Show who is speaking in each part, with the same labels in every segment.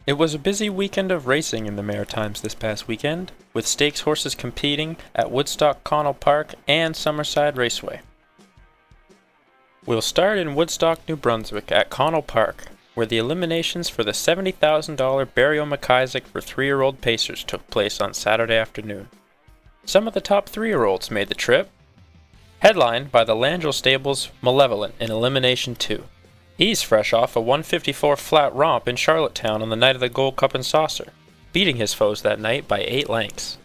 Speaker 1: It was a busy weekend of racing in the Maritimes this past weekend, with stakes horses competing at Woodstock Connell Park and Summerside Raceway. We'll start in Woodstock, New Brunswick at Connell Park, where the eliminations for the $70,000 Barrio McIsaac for 3-year-old pacers took place on Saturday afternoon. Some of the top 3-year-olds made the trip, headlined by the Langell Stables' Malevolent in Elimination 2. He's fresh off a 154 flat romp in Charlottetown on the night of the Gold Cup and Saucer, beating his foes that night by 8 lengths.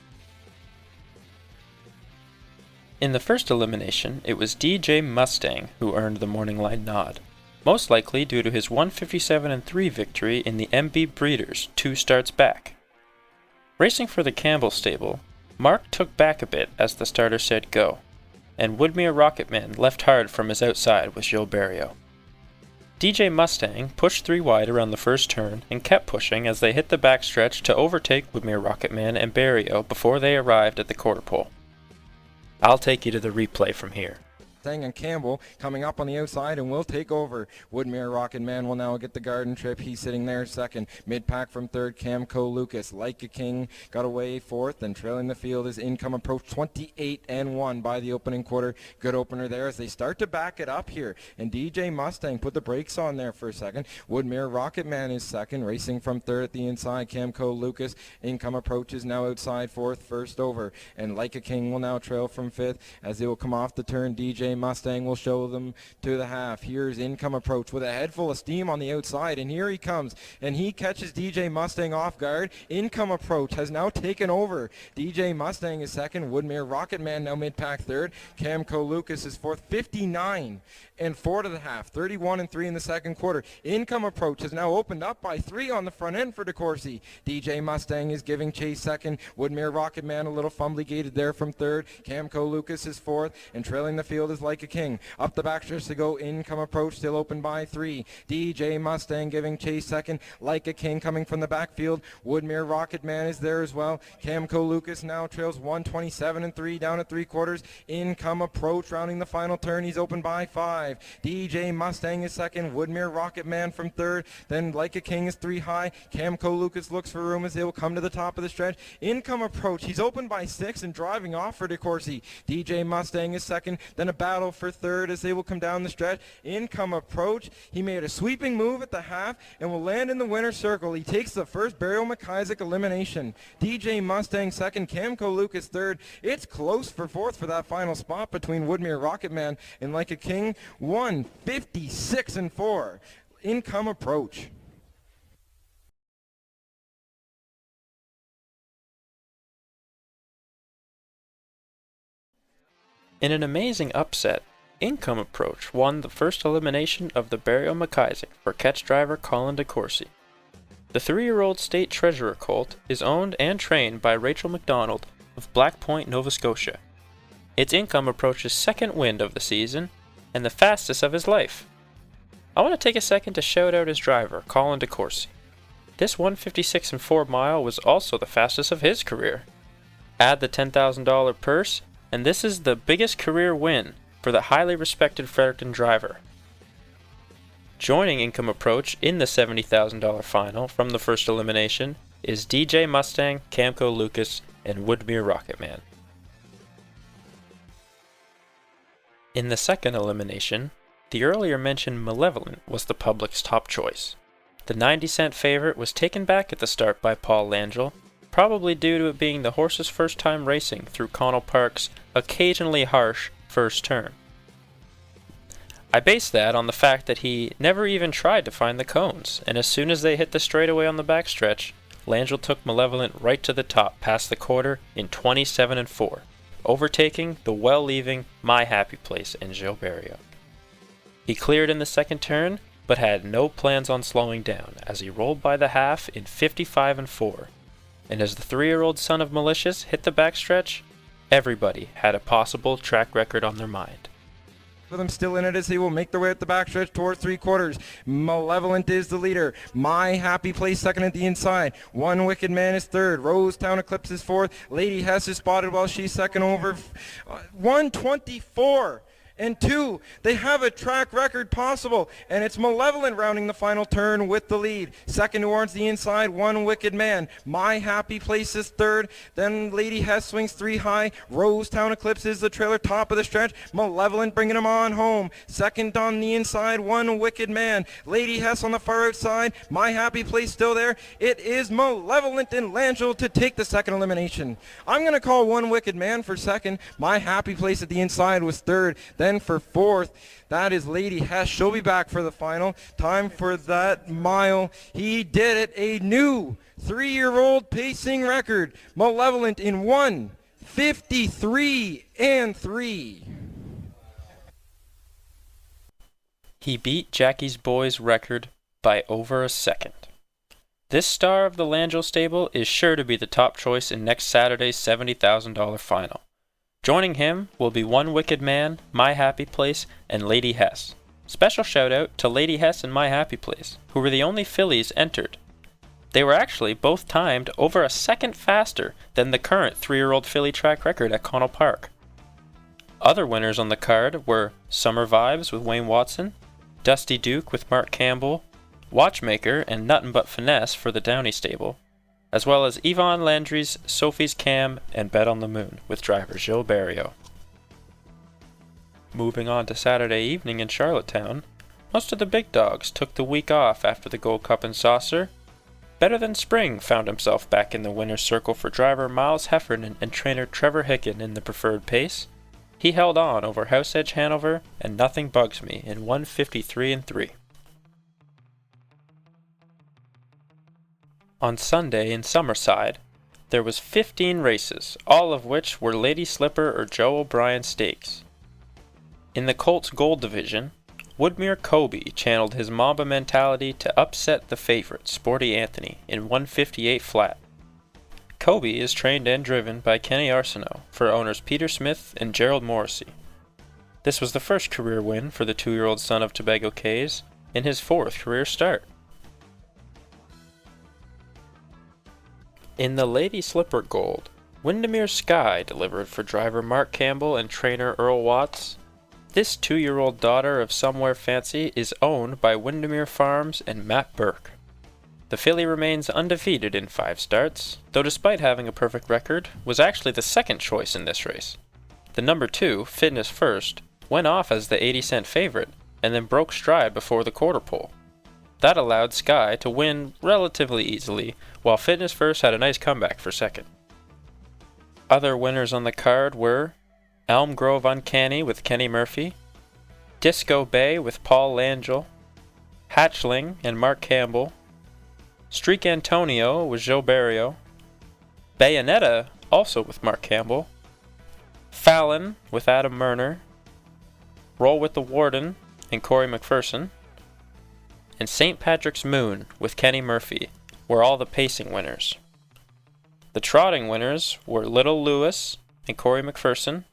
Speaker 1: In the first elimination, it was DJ Mustang who earned the morning line nod, most likely due to his 157-3 victory in the MB Breeders' 2 starts back. Racing for the Campbell stable, Mark took back a bit as the starter said go, and Woodmere Rocketman left hard from his outside with Gilles Barrio. DJ Mustang pushed 3 wide around the first turn and kept pushing as they hit the backstretch to overtake Woodmere Rocketman and Barrio before they arrived at the quarter pole. I'll take you to the replay from here.
Speaker 2: And Campbell coming up on the outside and will take over. Woodmere Rocket Man will now get the garden trip. He's sitting there second. Mid-pack from third, Camco Lucas. Like a King got away fourth, and trailing the field is Income Approach 28-1 by the opening quarter. Good opener there as they start to back it up here. And DJ Mustang put the brakes on there for a second. Woodmere Rocket Man is second, racing from third at the inside. Camco Lucas. Income Approach is now outside fourth, first over. And Like a King will now trail from fifth as they will come off the turn. DJ Mustang will show them to the half. Here's Income Approach with a head full of steam on the outside, and here he comes, and he catches DJ Mustang off guard. Income Approach has now taken over. DJ Mustang is second. Woodmere Rocket Man now mid-pack third. Camco Lucas is fourth. 59 and 4 to the half. 31 and 3 in the second quarter. Income Approach has now opened up by 3 on the front end for Decourcey. DJ Mustang is giving chase second. Woodmere Rocket Man a little fumbly gated there from third. Camco Lucas is fourth, and trailing the field is Like a King. Up the backstretch to go. Income Approach still open by 3. DJ Mustang giving chase second. Like a King coming from the backfield. Woodmere Rocket Man is there as well. Camco Lucas now trails 127 and 3 down at 3/4. Income Approach rounding the final turn. He's open by 5. DJ Mustang is second. Woodmere Rocket Man from third. Then Like a King is 3 high. Camco Lucas looks for room as they will come to the top of the stretch. Income Approach. He's open by 6 and driving off for Decourcey. DJ Mustang is second. Then a battle for third as they will come down the stretch. Income Approach. He made a sweeping move at the half and will land in the winner's circle. He takes the first Barrio McIsaac elimination. DJ Mustang second. Camco Lucas third. It's close for fourth for that final spot between Woodmere Rocket Man and Like a King. 156 and 4. Income Approach.
Speaker 1: In an amazing upset, Income Approach won the first elimination of the Barrio McIsaac for catch driver Colin Decourcey. The 3-year-old state treasurer colt is owned and trained by Rachel McDonald of Black Point, Nova Scotia. It's Income Approach's second win of the season and the fastest of his life. I want to take a second to shout out his driver, Colin Decourcey. This 156 and 4 mile was also the fastest of his career. Add the $10,000 purse, and this is the biggest career win for the highly respected Fredericton driver. Joining Income Approach in the $70,000 final from the first elimination is DJ Mustang, Camco Lucas, and Woodmere Rocket Man. In the second elimination, the earlier mentioned Malevolent was the public's top choice. The 90-cent favorite was taken back at the start by Paul Langell, probably due to it being the horse's first time racing through Connell Park's occasionally harsh first turn. I base that on the fact that he never even tried to find the cones, and as soon as they hit the straightaway on the backstretch, Langell took Malevolent right to the top past the quarter in 27 and 4. Overtaking the well-leaving My Happy Place and Gilles Barrio. He cleared in the second turn, but had no plans on slowing down as he rolled by the half in 55 and 4. And as the 3-year-old son of Malicious hit the backstretch, everybody had a possible track record on their mind.
Speaker 2: With them still in it as they will make their way at the backstretch towards 3/4. Malevolent is the leader. My Happy Place second at the inside. One Wicked Man is third. Rosetown Eclipse is fourth. Lady Hess is spotted while she's second over. 124 and 2. They have a track record possible, and it's Malevolent rounding the final turn with the lead. Second towards the inside, One Wicked Man. My Happy Place is third. Then Lady Hess swings 3 high. Rosetown eclipses the trailer, top of the stretch. Malevolent bringing him on home. Second on the inside, One Wicked Man. Lady Hess on the far outside. My Happy Place still there. It is Malevolent and Langell to take the second elimination. I'm going to call One Wicked Man for second. My Happy Place at the inside was third. Then for fourth, that is Lady Hess. She'll be back for the final. Time for that mile. He did it. A new 3-year-old pacing record. Malevolent in 1:53 and 3.
Speaker 1: He beat Jackie's Boys record by over a second. This star of the Langell stable is sure to be the top choice in next Saturday's $70,000 final. Joining him will be One Wicked Man, My Happy Place, and Lady Hess. Special shout out to Lady Hess and My Happy Place, who were the only fillies entered. They were actually both timed over a second faster than the current 3-year-old filly track record at Connell Park. Other winners on the card were Summer Vibes with Wayne Watson, Dusty Duke with Mark Campbell, Watchmaker and Nuttin' But Finesse for the Downey stable, as well as Yvonne Landry's Sophie's Cam and Bet on the Moon with driver Gilles Barrio. Moving on to Saturday evening in Charlottetown, most of the big dogs took the week off after the Gold Cup and Saucer. Better Than Spring found himself back in the winner's circle for driver Miles Heffernan and trainer Trevor Hicken in the preferred pace. He held on over House Edge Hanover and Nothing Bugs Me in 1:53 and 3. On Sunday in Summerside, there was 15 races, all of which were Lady Slipper or Joe O'Brien stakes. In the Colts Gold Division, Woodmere Kobe channeled his Mamba mentality to upset the favorite, Sporty Anthony, in 1:58 flat. Kobe is trained and driven by Kenny Arsenault for owners Peter Smith and Gerald Morrissey. This was the first career win for the 2-year-old son of Tobago Cays in his 4th career start. In the Lady Slipper Gold, Windermere Sky delivered for driver Mark Campbell and trainer Earl Watts. This 2-year-old daughter of Somewhere Fancy is owned by Windermere Farms and Matt Burke. The filly remains undefeated in 5 starts, though despite having a perfect record, was actually the second choice in this race. The number 2, Fitness First, went off as the 80-cent favorite, and then broke stride before the quarter pole. That allowed Sky to win relatively easily, while Fitness First had a nice comeback for second. Other winners on the card were Elm Grove Uncanny with Kenny Murphy, Disco Bay with Paul Langell, Hatchling and Mark Campbell, Streak Antonio with Gilles Barrio, Bayonetta also with Mark Campbell, Fallon with Adam Murner, Roll with the Warden and Corey McPherson, and St. Patrick's Moon with Kenny Murphy were all the pacing winners. The trotting winners were Little Lewis and Corey McPherson,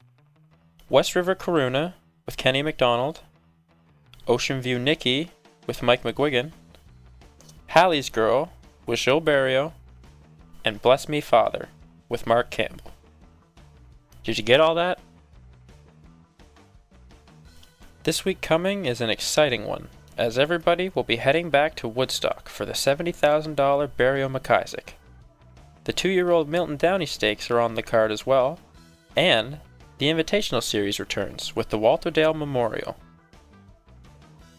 Speaker 1: West River Coruna with Kenny McDonald, Ocean View Nicky with Mike McGuigan, Hallie's Girl with Gilles Barrio, and Bless Me Father with Mark Campbell. Did you get all that? This week coming is an exciting one, as everybody will be heading back to Woodstock for the $70,000 Barrio McIsaac. The 2-year-old Milton Downey Stakes are on the card as well, and the Invitational Series returns with the Walter Dale Memorial.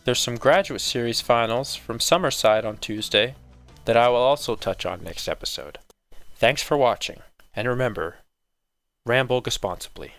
Speaker 1: There's some Graduate Series finals from Summerside on Tuesday that I will also touch on next episode. Thanks for watching, and remember, ramble responsibly.